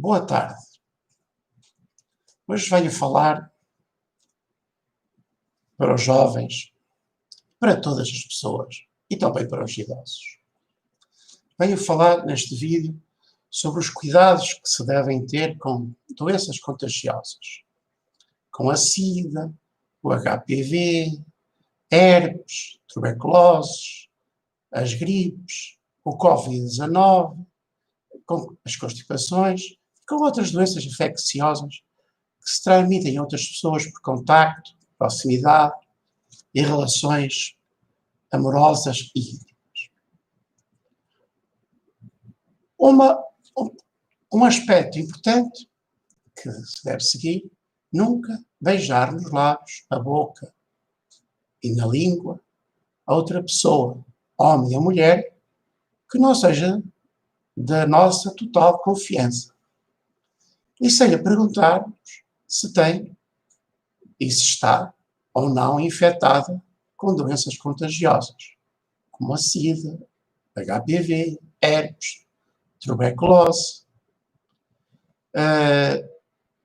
Boa tarde. Hoje venho falar para os jovens, para todas as pessoas e também para os idosos. Venho falar neste vídeo sobre os cuidados que se devem ter com doenças contagiosas, com a SIDA, o HPV, herpes, tuberculose, as gripes, o Covid-19, com as constipações e com outras doenças infecciosas que se transmitem a outras pessoas por contacto, proximidade e relações amorosas e íntimas. Um aspecto importante que se deve seguir: nunca beijar nos lábios, na boca e na língua a outra pessoa, homem ou mulher, que não seja da nossa total confiança. E sem lhe perguntarmos se tem e se está ou não infectada com doenças contagiosas, como a SIDA, HPV, herpes, tuberculose,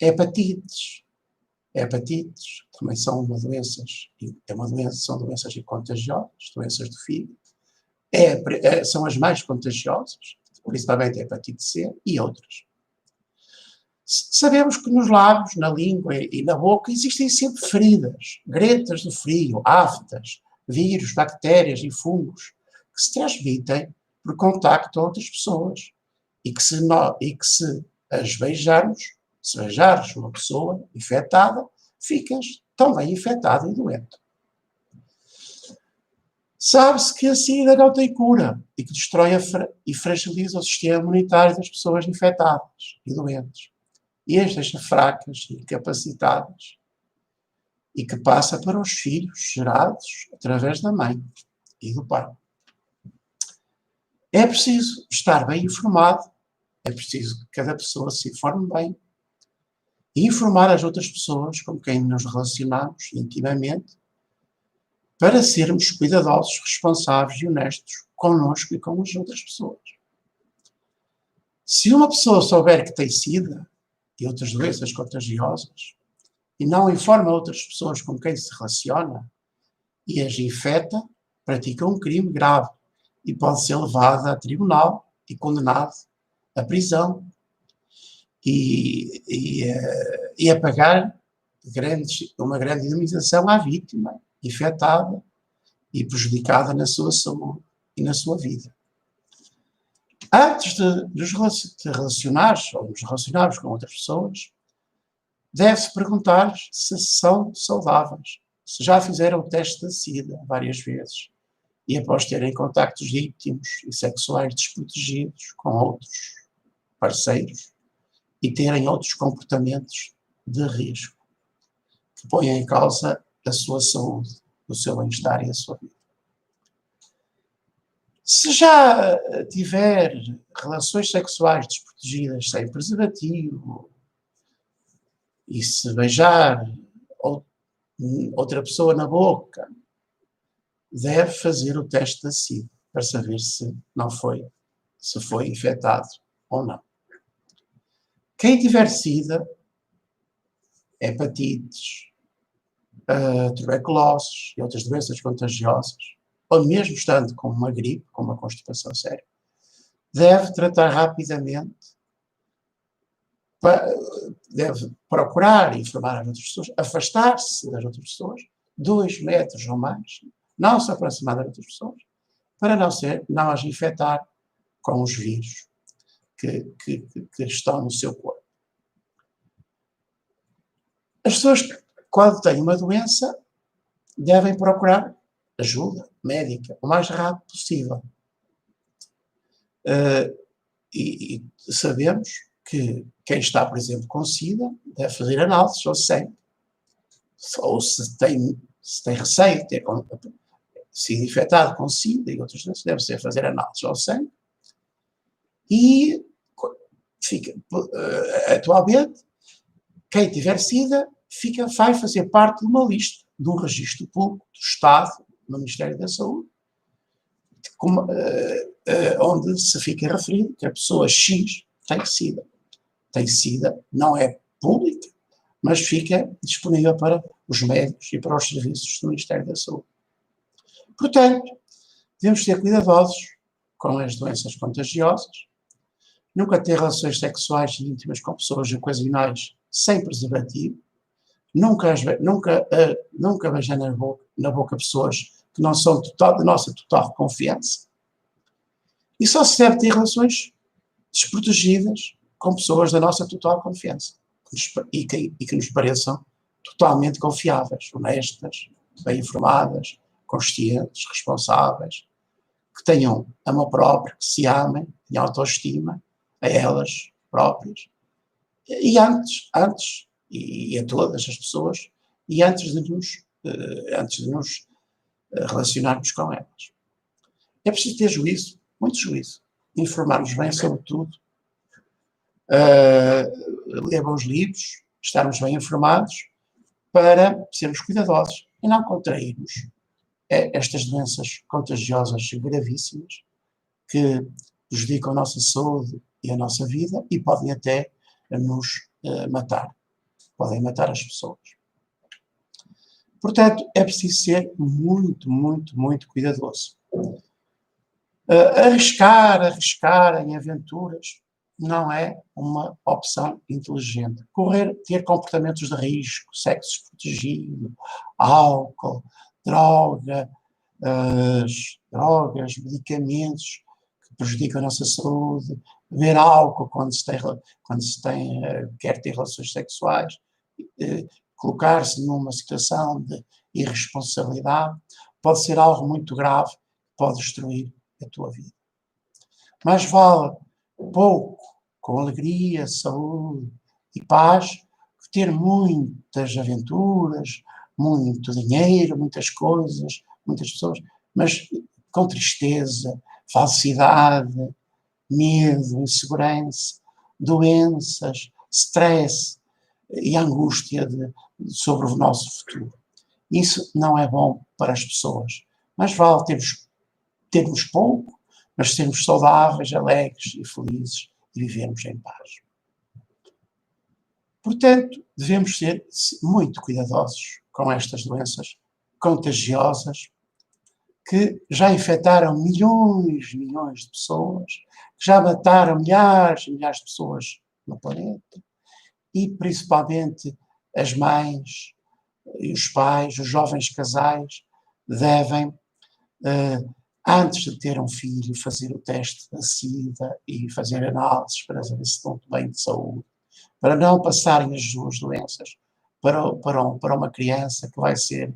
hepatites, também são são doenças contagiosas, doenças do fígado, são as mais contagiosas, principalmente a hepatite C e outras. Sabemos que nos lábios, na língua e na boca existem sempre feridas, gretas do frio, aftas, vírus, bactérias e fungos que se transmitem por contacto a outras pessoas e que se as beijarmos, se beijares uma pessoa infectada, ficas também infectado e doente. Sabe-se que a SIDA não tem cura e que destrói e fragiliza o sistema imunitário das pessoas infectadas e doentes. E as deixa fracas e incapacitadas, e que passa para os filhos gerados através da mãe e do pai. É preciso estar bem informado, é preciso que cada pessoa se informe bem e informar as outras pessoas com quem nos relacionamos intimamente, para sermos cuidadosos, responsáveis e honestos connosco e com as outras pessoas. Se uma pessoa souber que tem SIDA e outras doenças contagiosas e não informa outras pessoas com quem se relaciona e as infecta, pratica um crime grave e pode ser levado a tribunal e condenado à prisão e a pagar uma grande indemnização à vítima infectada e prejudicada na sua saúde e na sua vida. Antes de nos relacionarmos ou nos relacionarmos com outras pessoas, deve-se perguntar se são saudáveis, se já fizeram o teste da SIDA várias vezes e após terem contactos íntimos e sexuais desprotegidos com outros parceiros e terem outros comportamentos de risco que ponham em causa a sua saúde, o seu bem-estar e a sua vida. Se já tiver relações sexuais desprotegidas sem preservativo e se beijar outra pessoa na boca, deve fazer o teste da SIDA para saber se foi infectado ou não. Quem tiver SIDA, hepatites, tuberculose e outras doenças contagiosas, ou mesmo estando com uma gripe, com uma constipação séria, deve tratar rapidamente, deve procurar informar as outras pessoas, afastar-se das outras pessoas, 2 metros ou mais, não se aproximar das outras pessoas, para não as infectar com os vírus que estão no seu corpo. As pessoas, quando têm uma doença, devem procurar ajuda médica o mais rápido possível. E sabemos que quem está, por exemplo, com SIDA deve fazer análises ao sangue. Ou se tem receio de ter sido infectado com SIDA e outras doenças, deve fazer análises ao sangue. E atualmente, quem tiver SIDA vai fazer parte de uma lista, de um registro público do Estado, no Ministério da Saúde, onde se fica referido que a pessoa X tem SIDA. tem sido, não é pública, mas fica disponível para os médicos e para os serviços do Ministério da Saúde. Portanto, devemos ser cuidadosos com as doenças contagiosas, nunca ter relações sexuais íntimas com pessoas ocasionais sem preservativo, nunca beijar na boca pessoas que não são de nossa total confiança, e só se deve ter relações desprotegidas com pessoas da nossa total confiança e que nos pareçam totalmente confiáveis, honestas, bem informadas, conscientes, responsáveis, que tenham amor próprio, que se amem, tenham autoestima a elas próprias, e antes e a todas as pessoas, e antes de nos relacionarmos com elas. É preciso ter juízo, muito juízo, informar-nos bem sobre tudo, ler bons livros, estarmos bem informados, para sermos cuidadosos e não contrairmos estas doenças contagiosas gravíssimas que prejudicam a nossa saúde e a nossa vida e podem até nos matar. Podem matar as pessoas. Portanto, é preciso ser muito, muito, muito cuidadoso. Arriscar em aventuras não é uma opção inteligente. Ter comportamentos de risco, sexo desprotegido, álcool, drogas, medicamentos que prejudicam a nossa saúde, beber álcool quando se quer ter relações sexuais, colocar-se numa situação de irresponsabilidade, pode ser algo muito grave, pode destruir a tua vida. Mais vale pouco, com alegria, saúde e paz, que ter muitas aventuras, muito dinheiro, muitas coisas, muitas pessoas, mas com tristeza, falsidade, medo, insegurança, doenças, stress e angústia sobre o nosso futuro. Isso não é bom para as pessoas. Mas vale termos pouco, mas sermos saudáveis, alegres e felizes e vivermos em paz. Portanto, devemos ser muito cuidadosos com estas doenças contagiosas que já infectaram milhões de pessoas, que já mataram milhares e milhares de pessoas no planeta, e principalmente as mães e os pais, os jovens casais, devem, antes de ter um filho, fazer o teste da SIDA e fazer análises para saber se estão bem de saúde, para não passarem as duas doenças para uma criança que vai ser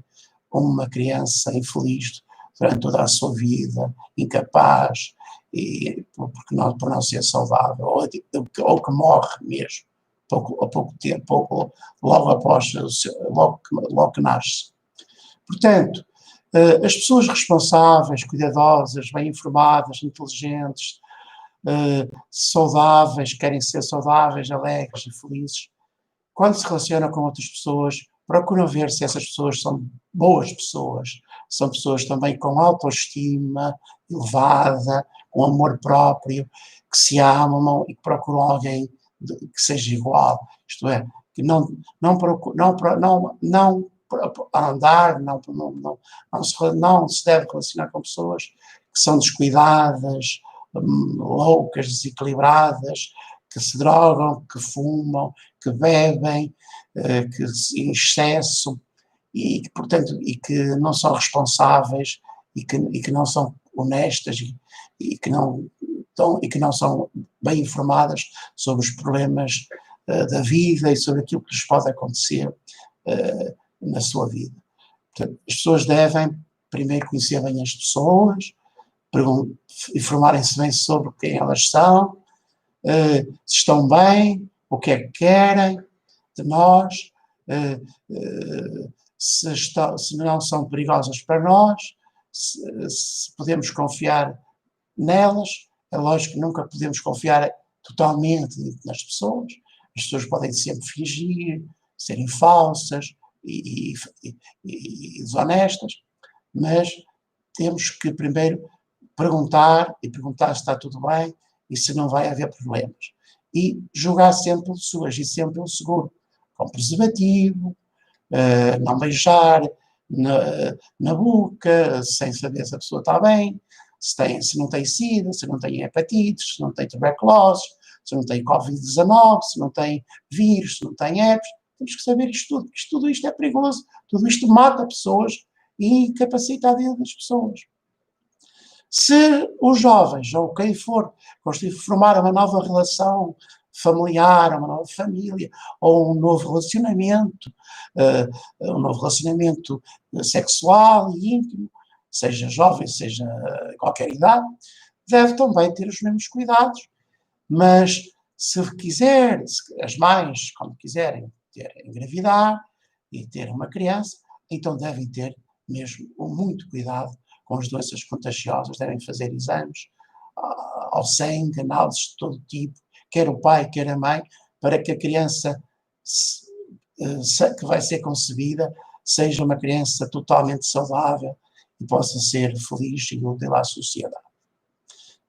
uma criança infeliz durante toda a sua vida, incapaz, por não ser saudável, ou que morre mesmo, pouco tempo, logo que nasce. Portanto, as pessoas responsáveis, cuidadosas, bem informadas, inteligentes, saudáveis, querem ser saudáveis, alegres e felizes, quando se relacionam com outras pessoas, procuram ver se essas pessoas são boas pessoas, são pessoas também com autoestima elevada, com amor próprio, que se amam e que procuram alguém que seja igual, isto é, que não se deve relacionar com pessoas que são descuidadas, loucas, desequilibradas, que se drogam, que fumam, que bebem, que em excesso e que não são responsáveis e que não são honestas e que não são bem informadas sobre os problemas da vida e sobre aquilo que lhes pode acontecer na sua vida. Portanto, as pessoas devem primeiro conhecer bem as pessoas, informarem-se bem sobre quem elas são, se estão bem, o que é que querem de nós, se não são perigosas para nós, se podemos confiar nelas. É lógico que nunca podemos confiar totalmente nas pessoas. As pessoas podem sempre fingir, serem falsas e desonestas, mas temos que primeiro perguntar se está tudo bem e se não vai haver problemas. e jogar sempre agir sempre pelo seguro, com preservativo, não beijar na boca, sem saber se a pessoa está bem, se não tem sida, se não tem hepatites, se não tem tuberculose, se não tem Covid-19, se não tem vírus, se não tem herpes. Temos que saber isto tudo, porque tudo isto é perigoso, tudo isto mata pessoas e incapacita a vida das pessoas. Se os jovens, ou quem for, formar uma nova relação familiar, uma nova família, ou um novo relacionamento sexual e íntimo, seja jovem, seja qualquer idade, deve também ter os mesmos cuidados. Mas se as mães, quando quiserem engravidar e ter uma criança, então devem ter mesmo muito cuidado com as doenças contagiosas, devem fazer exames ao sangue, análises de todo tipo, quer o pai, quer a mãe, para que a criança que vai ser concebida seja uma criança totalmente saudável e possa ser feliz e útil à sociedade.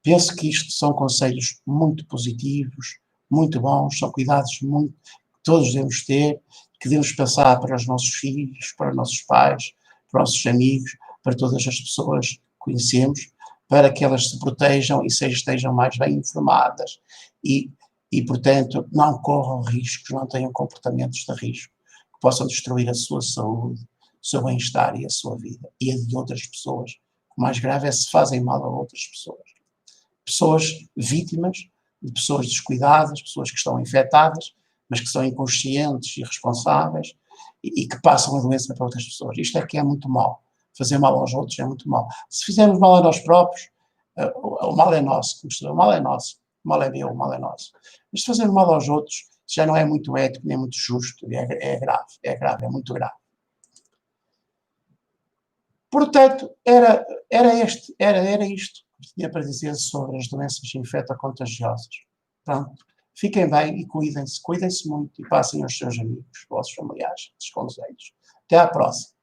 Penso que isto são conselhos muito positivos, muito bons, são cuidados que todos devemos ter, que devemos passar para os nossos filhos, para os nossos pais, para os nossos amigos, para todas as pessoas que conhecemos, para que elas se protejam e estejam mais bem informadas e, portanto, não corram riscos, não tenham comportamentos de risco que possam destruir a sua saúde, o seu bem-estar e a sua vida, e a de outras pessoas. O mais grave é se fazem mal a outras pessoas. Pessoas vítimas de pessoas descuidadas, pessoas que estão infectadas, mas que são inconscientes e irresponsáveis e que passam a doença para outras pessoas. Isto é que é muito mal. Fazer mal aos outros é muito mal. Se fizermos mal a nós próprios, o mal é nosso. O mal é nosso. O mal é meu, o mal é nosso. Mas se fazermos mal aos outros, já não é muito ético, nem muito justo. É grave, é muito grave. Portanto, era isto que tinha para dizer sobre as doenças infecto-contagiosas. Pronto. Fiquem bem e cuidem-se muito e passem aos seus amigos, vossos familiares, esses conselhos. Até à próxima.